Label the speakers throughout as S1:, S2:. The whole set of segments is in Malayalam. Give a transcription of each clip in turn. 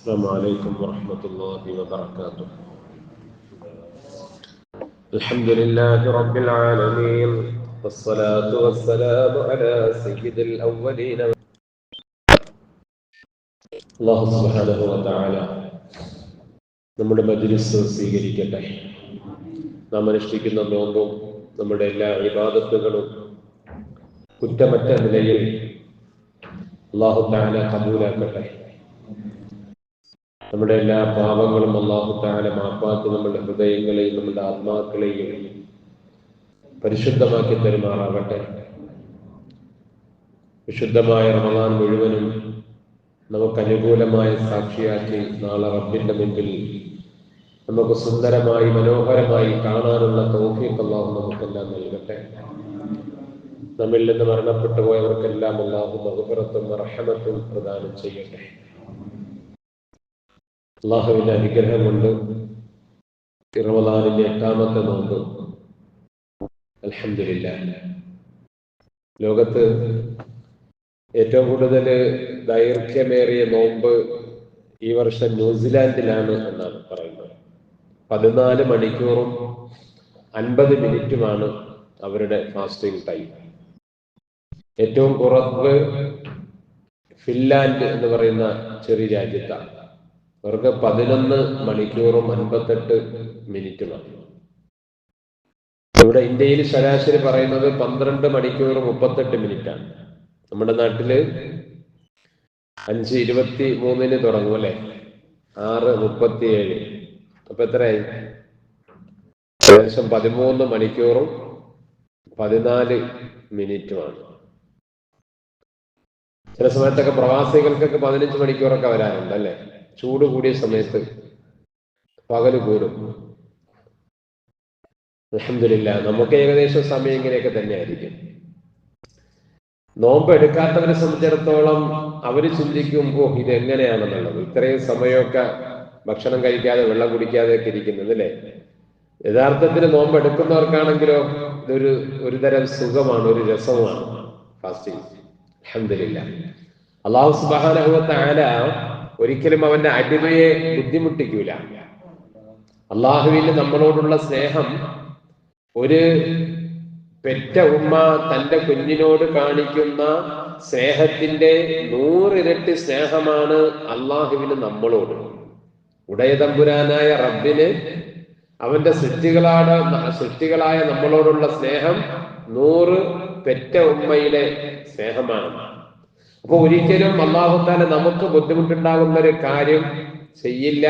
S1: السلام عليكم ورحمة الله وبركاته. الحمد لله رب العالمين والصلاة والسلام على سيد الأولين. അല്ലാഹു സുബ്ഹാനഹു വ തആല നമ്മുടെ മജ്‌ലിസ് സ്വീകരിക്കട്ടെ. നാം അനുഷ്ഠിക്കുന്ന നോമ്പും നമ്മുടെ എല്ലാ ഇബാദത്തുകളും കുറ്റമറ്റ നിലയിൽ അല്ലാഹു തആല കബൂലാക്കട്ടെ. നമ്മുടെ എല്ലാ പാപങ്ങളും അല്ലാഹു തആല മാപ്പാക്കി നമ്മുടെ ഹൃദയങ്ങളെയും നമ്മുടെ ആത്മാക്കളെയും പരിശുദ്ധമാക്കി തരുമാറാകട്ടെ. വിശുദ്ധമായ റമദാൻ മുഴുവനും നമുക്ക് അനുകൂലമായ സാക്ഷിയാക്കി നാളെ റബ്ബിന്റെ മുൻപിൽ നമുക്ക് സുന്ദരമായി മനോഹരമായി കാണാനുള്ള തൗഫീഖ് അല്ലാഹു നമുക്കെല്ലാം നൽകട്ടെ. നമ്മിൽ നിന്ന് മരണപ്പെട്ടു പോയവർക്കെല്ലാം അല്ലാഹു മഗ്ഫിറത്തും റഹ്മത്തും പ്രദാനം ചെയ്യട്ടെ. അല്ലാഹുവിന്റെ അനുഗ്രഹം കൊണ്ട് റമദാനിന്റെ 8ാമത്തെ നോമ്പ് അൽഹംദുലില്ലാഹ്. ലോകത്ത് ഏറ്റവും കൂടുതൽ ദൈർഘ്യമേറിയ നോമ്പ് ഈ വർഷം ന്യൂസിലാൻഡിലാണ് എന്നാണ് പറയുന്നത്. 14 മണിക്കൂറും 50 മിനിറ്റുമാണ് അവരുടെ ഫാസ്റ്റിംഗ് ടൈം. ഏറ്റവും കുറവ് ഫിൻലാൻഡ് എന്ന് പറയുന്ന ചെറിയ രാജ്യത്താണ്. അവർക്ക് 11 മണിക്കൂറും 58 മിനിറ്റുമാണ്. ഇവിടെ ഇന്ത്യയിൽ ശരാശരി പറയുന്നത് 12 മണിക്കൂർ 38 മിനിറ്റാണ്. നമ്മുടെ നാട്ടില് 5:23 തുടങ്ങും അല്ലെ, 6:37. അപ്പൊ എത്രയായി? ഏകദേശം 13 മണിക്കൂറും 14 മിനിറ്റുമാണ്. ചില സമയത്തൊക്കെ പ്രവാസികൾക്കൊക്കെ 15 മണിക്കൂറൊക്കെ വരാറുണ്ട് അല്ലെ. ചൂട് കൂടിയ സമയത്ത് പകല് കൂടും. അൽഹംദുലില്ലാഹ് നമുക്ക് ഏകദേശം സമയം ഇങ്ങനെയൊക്കെ തന്നെയായിരിക്കും. നോമ്പ് എടുക്കാത്തവരെ സംബന്ധിച്ചിടത്തോളം അവര് ചിന്തിക്കും, ഇതെങ്ങനെയാണെന്നുള്ളത്. ഇത്രയും സമയമൊക്കെ ഭക്ഷണം കഴിക്കാതെ വെള്ളം കുടിക്കാതെ ഒക്കെ ഇരിക്കുന്നത് അല്ലേ. യഥാർത്ഥത്തിൽ നോമ്പ് എടുക്കുന്നവർക്കാണെങ്കിലോ ഇതൊരു തരം സുഖമാണ്, ഒരു രസമാണ് ഫാസ്റ്റിംഗ്. അൽഹംദുലില്ലാഹ്. അല്ലാഹു സുബ്ഹാനഹു വ തആല ഒരിക്കലും അവന്റെ അടിമയെ ബുദ്ധിമുട്ടിക്കൂല. അള്ളാഹുവിന് നമ്മളോടുള്ള സ്നേഹം ഒരു പെറ്റ ഉമ്മ തന്റെ കുഞ്ഞിനോട് കാണിക്കുന്ന സ്നേഹത്തിന്റെ 100 ഇരട്ടി സ്നേഹമാണ് അള്ളാഹുവിന് നമ്മളോട്. ഉടയതമ്പുരാനായ റബ്ബിന് അവന്റെ സൃഷ്ടികളായ നമ്മളോടുള്ള സ്നേഹം 100 പെറ്റ ഉമ്മയുടെ സ്നേഹമാണ്. അപ്പൊ ഒരിക്കലും അല്ലാഹു തആല നമുക്ക് ബുദ്ധിമുട്ടുണ്ടാകുന്ന ഒരു കാര്യം ചെയ്യില്ല.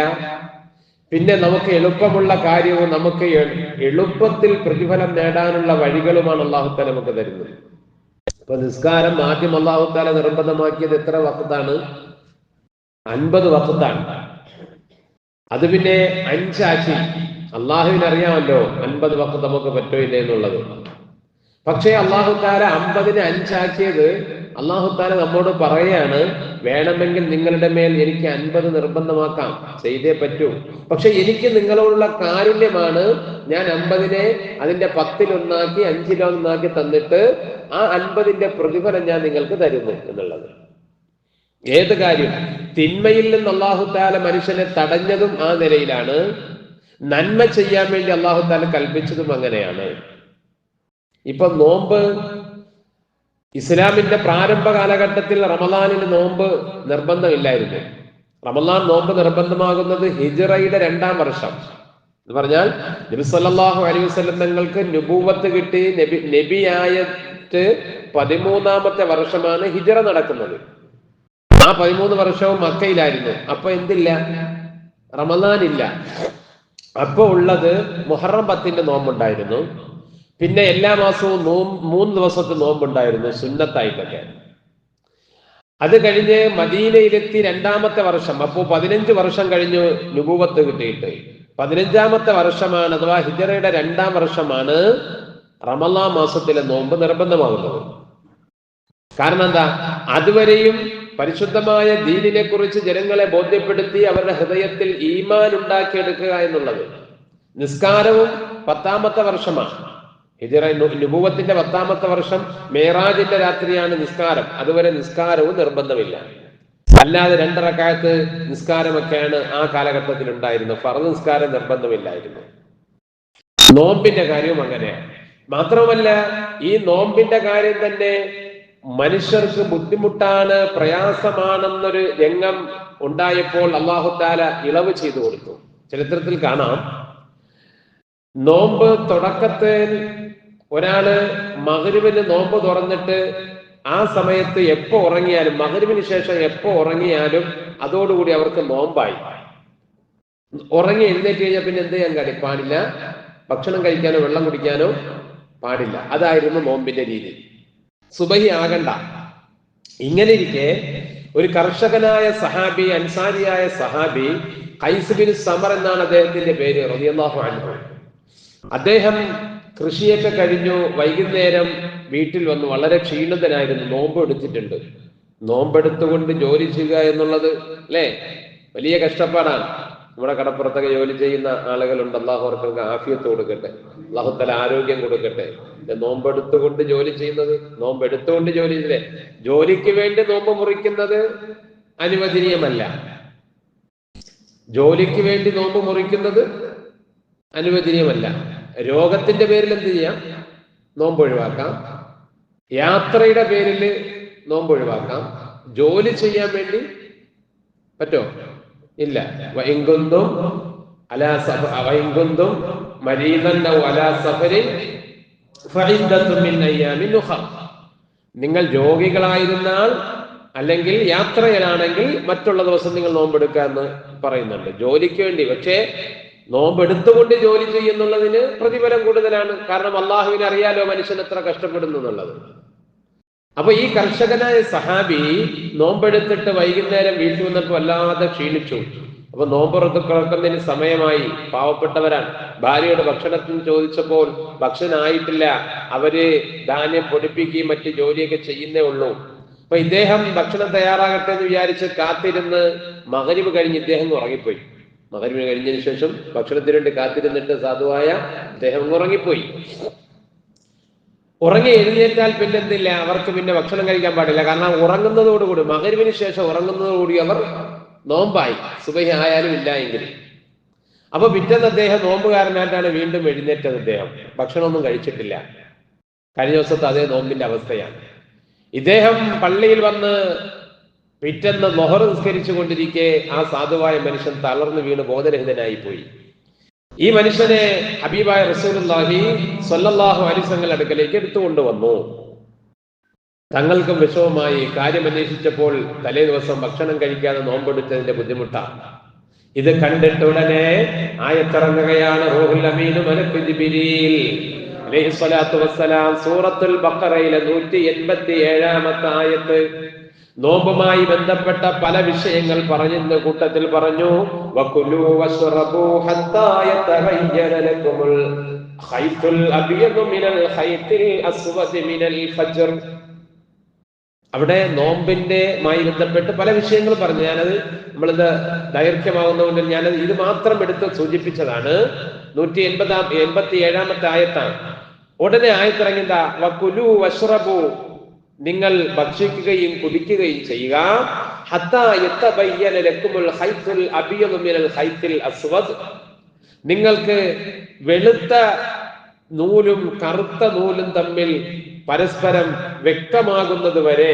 S1: പിന്നെ നമുക്ക് എളുപ്പമുള്ള കാര്യവും നമുക്ക് എളുപ്പത്തിൽ പ്രതിഫലം നേടാനുള്ള വഴികളുമാണ് അല്ലാഹു തആല നമുക്ക് തരുന്നത്. അപ്പൊ നിസ്കാരം ആദ്യം അല്ലാഹു തആല നിർബന്ധമാക്കിയത് എത്ര വഖത്താണ്? 50 വഖത്താണ്. അത് പിന്നെ 5 ആക്കി. അള്ളാഹുവിന് അറിയാമല്ലോ 50 വഖത്ത് നമുക്ക് പറ്റില്ല എന്നുള്ളത്. പക്ഷേ അല്ലാഹു തആല 50നെ 5 ആക്കിയത് അല്ലാഹു തആല നമ്മോട് പറയാണ്, വേണമെങ്കിൽ നിങ്ങളുടെ മേൽ എനിക്ക് 50 നിർബന്ധമാക്കാം, ചെയ്തേ പറ്റൂ. പക്ഷെ എനിക്ക് നിങ്ങളോടുള്ള കാരുണ്യമാണ് ഞാൻ 50നെ അതിന്റെ 10-1 5-1 തന്നിട്ട് ആ 50ന്റെ പ്രതിഫലം ഞാൻ നിങ്ങൾക്ക് തരുന്നു എന്നുള്ളത്. ഏത് കാര്യം? തിന്മയിൽ നിന്ന് അല്ലാഹു തആല മനുഷ്യനെ തടഞ്ഞതും ആ നിലയിലാണ്. നന്മ ചെയ്യാൻ വേണ്ടി അല്ലാഹു തആല കൽപ്പിച്ചതും അങ്ങനെയാണ്. ഇപ്പൊ നോമ്പ് ഇസ്ലാമിന്റെ പ്രാരംഭ കാലഘട്ടത്തിൽ റമദാനിന് നോമ്പ് നിർബന്ധമില്ലായിരുന്നു. റമദാൻ നോമ്പ് നിർബന്ധമാകുന്നത് ഹിജ്റയുടെ 2ാം വർഷം എന്ന് പറഞ്ഞാൽ നബി സല്ലല്ലാഹു അലൈഹി വസല്ലം തങ്ങൾക്ക് നുബുവത്ത് കിട്ടി നബിയായിട്ട് 13ാമത്തെ വർഷമാണ് ഹിജ്റ നടക്കുന്നത്. ആ 13 വർഷവും മക്കയിലായിരുന്നു. അപ്പൊ എന്തില്ല? റമദാൻ ഇല്ല. അപ്പൊ ഉള്ളത് മുഹറം 10ന്റെ നോമ്പുണ്ടായിരുന്നു. പിന്നെ എല്ലാ മാസവും 3 ദിവസത്തെ നോമ്പുണ്ടായിരുന്നു സുന്നത്തായിട്ടൊക്കെ. അത് കഴിഞ്ഞ് മദീനയിലെത്തി 2ാമത്തെ വർഷം, അപ്പോ 15 വർഷം കഴിഞ്ഞു നുബുവത്ത് കിട്ടിയിട്ട്. 15ാമത്തെ വർഷമാണ്, അഥവാ ഹിജ്റയുടെ 2ാം വർഷമാണ് റമളാൻ മാസത്തിലെ നോമ്പ് നിർബന്ധമാകുന്നത്. കാരണം എന്താ? അതുവരെയും പരിശുദ്ധമായ ദീനിനെ കുറിച്ച് ജനങ്ങളെ ബോധ്യപ്പെടുത്തി അവരുടെ ഹൃദയത്തിൽ ഈമാൻ ഉണ്ടാക്കിയെടുക്കുക എന്നുള്ളത്. നിസ്കാരവും 10ാമത്തെ വർഷമാണ്. ഹിജ്റ നുബുവത്തിന്റെ 10ാമത്തെ വർഷം മേറാജിന്റെ രാത്രിയാണ് നിസ്കാരം. അതുവരെ നിസ്കാരവും നിർബന്ധമില്ല. അല്ലാതെ 2 റക്അത്ത് നിസ്കാരമൊക്കെയാണ് ആ കാലഘട്ടത്തിൽ ഉണ്ടായിരുന്നത്. ഫർദ് നിസ്കാരം നിർബന്ധമില്ലായിരുന്നു. നോമ്പിന്റെ കാര്യവും അങ്ങനെയാണ്. മാത്രമല്ല, ഈ നോമ്പിന്റെ കാര്യം തന്നെ മനുഷ്യർക്ക് ബുദ്ധിമുട്ടാണ്, പ്രയാസമാണെന്നൊരു രംഗം ഉണ്ടായപ്പോൾ അല്ലാഹു തആല ഇളവ് ചെയ്തു കൊടുത്തു. ചരിത്രത്തിൽ കാണാം, നോമ്പ് തുടക്കത്തിൽ ഒരാള് മഗ്‌രിബിന് നോമ്പ് തുറന്നിട്ട് ആ സമയത്ത് എപ്പോ ഉറങ്ങിയാലും, മഗ്‌രിബിന് ശേഷം എപ്പോ ഉറങ്ങിയാലും അതോടുകൂടി അവർക്ക് നോമ്പായി. ഉറങ്ങി എഴുന്നേറ്റ് കഴിഞ്ഞാൽ പിന്നെ എന്ത് ചെയ്യാൻ പാടില്ല? ഭക്ഷണം കഴിക്കാനോ വെള്ളം കുടിക്കാനോ പാടില്ല. അതായിരുന്നു നോമ്പിന്റെ രീതി. സുബഹി ആകണ്ട. ഇങ്ങനെ ഇരിക്കെ ഒരു കർഷകനായ സഹാബി, അൻസാരിയായ സഹാബി, ഖൈസ് ബിൻ സമർ എന്നാണ് അദ്ദേഹത്തിന്റെ പേര്, റളിയല്ലാഹു അൻഹു. അദ്ദേഹം കൃഷിയൊക്കെ കഴിഞ്ഞു വൈകുന്നേരം വീട്ടിൽ വന്നു. വളരെ ക്ഷീണിതനായിരുന്നു, നോമ്പ് എടുത്തിട്ടുണ്ട്. നോമ്പെടുത്തുകൊണ്ട് ജോലി ചെയ്യുക എന്നുള്ളത് അല്ലേ, വലിയ കഷ്ടപ്പാടാണ്. നമ്മുടെ കടപ്പുറത്തൊക്കെ ജോലി ചെയ്യുന്ന ആളുകളുണ്ട്. അല്ലാഹു അവർക്ക് ആഫിയത്ത് കൊടുക്കട്ടെ, അല്ലാഹു തആല ആരോഗ്യം കൊടുക്കട്ടെ. നോമ്പെടുത്തുകൊണ്ട് ജോലി ചെയ്യുന്നത്, നോമ്പെടുത്തുകൊണ്ട് ജോലി ചെയ്തേ, ജോലിക്ക് വേണ്ടി നോമ്പ് മുറിക്കുന്നത് അനുവദനീയമല്ല. ജോലിക്ക് വേണ്ടി നോമ്പ് മുറിക്കുന്നത് അനുവദനീയമല്ല. രോഗത്തിന്റെ പേരിൽ എന്ത് ചെയ്യാം? നോമ്പ് ഒഴിവാക്കാം. യാത്രയുടെ പേരിൽ നോമ്പ് ഒഴിവാക്കാം. ജോലി ചെയ്യാൻ വേണ്ടി പറ്റോ? ഇല്ല. വഇൻകുന്തും മരീദൻ ഔ അലാ സഫരിൻ ഫഇദ്ദത്തും മിൻ അയ്യാമിൻ ഉഖർ. നിങ്ങൾ രോഗികളായിരുന്നാൽ അല്ലെങ്കിൽ യാത്രയിലാണെങ്കിൽ മറ്റുള്ള ദിവസം നിങ്ങൾ നോമ്പെടുക്കുക എന്ന് പറയുന്നുണ്ട്, ജോലിക്ക് വേണ്ടി. പക്ഷേ നോമ്പെടുത്തുകൊണ്ട് ജോലി ചെയ്യുന്നുള്ളതിന് പ്രതിഫലം കൂടുതലാണ്. കാരണം അള്ളാഹുവിനെ അറിയാലോ മനുഷ്യൻ എത്ര കഷ്ടപ്പെടുന്നു എന്നുള്ളത്. അപ്പൊ ഈ കർഷകനായ സഹാബി നോമ്പെടുത്തിട്ട് വൈകുന്നേരം വീട്ടിൽ വന്നപ്പോൾ വല്ലാതെ ക്ഷീണിച്ചു. അപ്പൊ നോമ്പ് തുറക്കുന്നതിന് സമയമായി. പാവപ്പെട്ടവരാണ്. ഭാര്യയുടെ ഭക്ഷണത്തിന് ചോദിച്ചപ്പോൾ ഭക്ഷണം ആയിട്ടില്ല, അവര് ധാന്യം പൊടിപ്പിക്കുകയും മറ്റ് ജോലിയൊക്കെ ചെയ്യുന്നേ ഉള്ളൂ. അപ്പൊ ഇദ്ദേഹം ഭക്ഷണം തയ്യാറാകട്ടെ എന്ന് വിചാരിച്ച് കാത്തിരുന്ന് മഗ്‌രിബ് കഴിഞ്ഞ് ഇദ്ദേഹം ഉറങ്ങിപ്പോയി. മഗ്‌രിബ് കഴിഞ്ഞതിന് ശേഷം ഭക്ഷണത്തിന് വേണ്ടി കാത്തിരുന്നിട്ട് സാധുവായ ഇദ്ദേഹം ഉറങ്ങിപ്പോയി. ഉറങ്ങി എഴുന്നേറ്റാൽ പിന്നെ എന്തില്ല, അവർക്ക് പിന്നെ ഭക്ഷണം കഴിക്കാൻ പാടില്ല. കാരണം ഉറങ്ങുന്നതോടുകൂടി, മഗ്‌രിബിന് ശേഷം ഉറങ്ങുന്നതോടുകൂടി അവർ നോമ്പായി, സുബഹി ആയാലും ഇല്ല എങ്കിൽ. അപ്പൊ പിറ്റേന്ന് അദ്ദേഹം നോമ്പുകാരനായിട്ടാണ് വീണ്ടും എഴുന്നേറ്റത്. അദ്ദേഹം ഭക്ഷണമൊന്നും കഴിച്ചിട്ടില്ല. കഴിഞ്ഞ ദിവസത്തെ അതേ നോമ്പിന്റെ അവസ്ഥയാണ്. ഇദ്ദേഹം പള്ളിയിൽ വന്ന് പിറ്റേന്ന് ളുഹർ നിസ്കരിച്ചു കൊണ്ടിരിക്കെ ആ സാധുവായ മനുഷ്യൻ തളർന്നു വീണ് ബോധരഹിതനായി പോയി. ഈ മനുഷ്യനെ ഹബീബായ റസൂലുള്ളാഹി സ്വല്ലല്ലാഹു അലൈഹി വസല്ലം അടുക്കലേക്ക് എടുത്തുകൊണ്ടുവന്നു. തങ്ങൾക്കും വിഷമമായി. കാര്യം അന്വേഷിച്ചപ്പോൾ തലേ ദിവസം ഭക്ഷണം കഴിക്കാതെ നോമ്പെടുത്തതിന്റെ ബുദ്ധിമുട്ടാണ്. ഇത് കണ്ടിട്ട് ഉടനെ ആയത്തിറങ്ങുകയാണ്. റൂഹുൽ അമീൻ മലക്ക് ജിബ്രീൽ അലൈഹിസ്സലാത്തു വസ്സലാം സൂറത്തുൽ ബഖറയിലെ 187-ാമത്തെ ആയത്ത് നോമ്പുമായി ബന്ധപ്പെട്ട പല വിഷയങ്ങൾ പറഞ്ഞിരുന്ന കൂട്ടത്തിൽ പറഞ്ഞു, വകുലൂ വശ്റബൂ ഹത്താ യതബയ്യന ലകുമുൽ ഖൈത്തുൽ അബിയദു മിനൽ ഖൈത്തിൽ അസ്വദി മിനൽ ഫജ്ർ. അവിടെ നോമ്പിന്റെമായി ബന്ധപ്പെട്ട് പല വിഷയങ്ങൾ പറഞ്ഞു. ഞാനത് നമ്മളിത് ദൈർഘ്യമാകുന്നതുകൊണ്ട് ഞാനത് ഇത് മാത്രം എടുത്ത് സൂചിപ്പിച്ചതാണ്. 187-ാമത്തെ ആയത്താണ്. ഉടനെ ആയത്തിറങ്ങിഎന്താ? വകുലൂ വശ്റബൂ, നിങ്ങൾ ഭക്ഷിക്കുകയും കുടിക്കുകയും ചെയ്യുക. ഹത്താ യതബയ്യന ലകുമുൽ ഖൈത്തുൽ അബിയദു മിനൽ ഖൈത്തിൽ അസ്വദ്, നിങ്ങൾക്ക് വെളുത്ത നൂലും കറുത്ത നൂലും തമ്മിൽ പരസ്പരം വ്യക്തമാകുന്നത് വരെ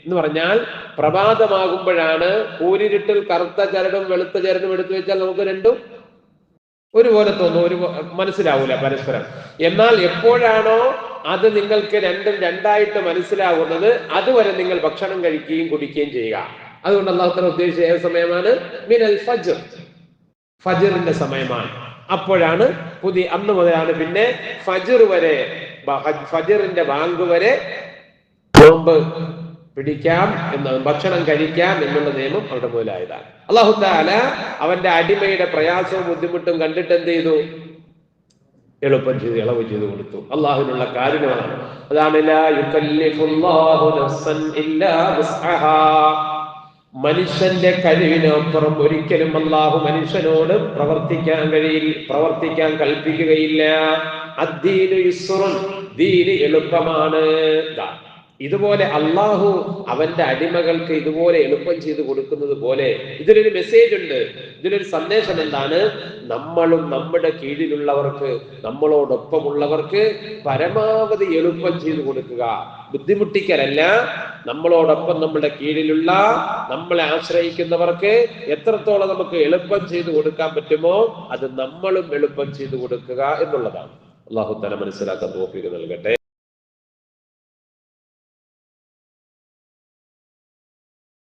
S1: എന്ന് പറഞ്ഞാൽ പ്രഭാതമാകുമ്പോഴാണ് കൂരിരുട്ടിൽ കറുത്ത ചരടും വെളുത്ത ചരടും എടുത്തു വെച്ചാൽ നമുക്ക് രണ്ടും ഒരുപോലെ തോന്നും, മനസ്സിലാവൂല പരസ്പരം. എന്നാൽ എപ്പോഴാണോ അത് നിങ്ങൾക്ക് രണ്ടും രണ്ടായിട്ട് മനസ്സിലാവുന്നത് അതുവരെ നിങ്ങൾ ഭക്ഷണം കഴിക്കുകയും കുടിക്കുകയും ചെയ്യുക. അതുകൊണ്ട് അല്ലാഹു തആല ഉദ്ദേശിച്ച ഏത് സമയമാണ്? മിനൽ ഫജ്ർ, ഫജ്റിന്റെ സമയമാണ്. അപ്പോഴാണ് അന്ന് മുതലാണ് പിന്നെ ഫജ്ർ വരെ, ഫജ്റിന്റെ ബാങ്ക് വരെ നോമ്പ് പിടിക്കാം എന്നത്, ഭക്ഷണം കഴിക്കാം എന്നുള്ള നിയമം അവിടെ മുതലായതാണ്. അല്ലാഹു തആല അവന്റെ അടിമയുടെ പ്രയാസവും ബുദ്ധിമുട്ടും കണ്ടിട്ട് എന്ത് ചെയ്തു? എളുപ്പം ചെയ്ത് ഇളവ് ചെയ്തു കൊടുത്തു. അള്ളാഹുവിനുള്ള കാരുണ്യമാണ്. അതാണ് ലാ യുകല്ലിഫുല്ലാഹു നഫ്സൻ ഇല്ലാ വസ്അഹാ. മനുഷ്യന്റെ കഴിവിനപ്പുറം ഒരിക്കലും അള്ളാഹു മനുഷ്യനോട് പ്രവർത്തിക്കാൻ കൽപ്പിക്കുകയില്ല. അദ്ദീനു യുസ്റുൻ, ദീന് എളുപ്പമാണ്. ഇതുപോലെ അള്ളാഹു അവന്റെ അടിമകൾക്ക് ഇതുപോലെ എളുപ്പം ചെയ്തു കൊടുക്കുന്നത് പോലെ ഇതിലൊരു മെസ്സേജ് ഉണ്ട്, ഇതിലൊരു സന്ദേശം എന്താണ്? നമ്മളും നമ്മുടെ കീഴിലുള്ളവർക്ക്, നമ്മളോടൊപ്പമുള്ളവർക്ക് പരമാവധി എളുപ്പം ചെയ്തു കൊടുക്കുക, ബുദ്ധിമുട്ടിക്കലല്ല. നമ്മളോടൊപ്പം നമ്മുടെ കീഴിലുള്ള, നമ്മളെ ആശ്രയിക്കുന്നവർക്ക് എത്രത്തോളം നമുക്ക് എളുപ്പം ചെയ്തു കൊടുക്കാൻ പറ്റുമോ അത് നമ്മളും എളുപ്പം ചെയ്തു കൊടുക്കുക എന്നുള്ളതാണ്. അള്ളാഹു തആല മനസ്സിലാക്കാൻ തൗഫീഖ് നൽകട്ടെ.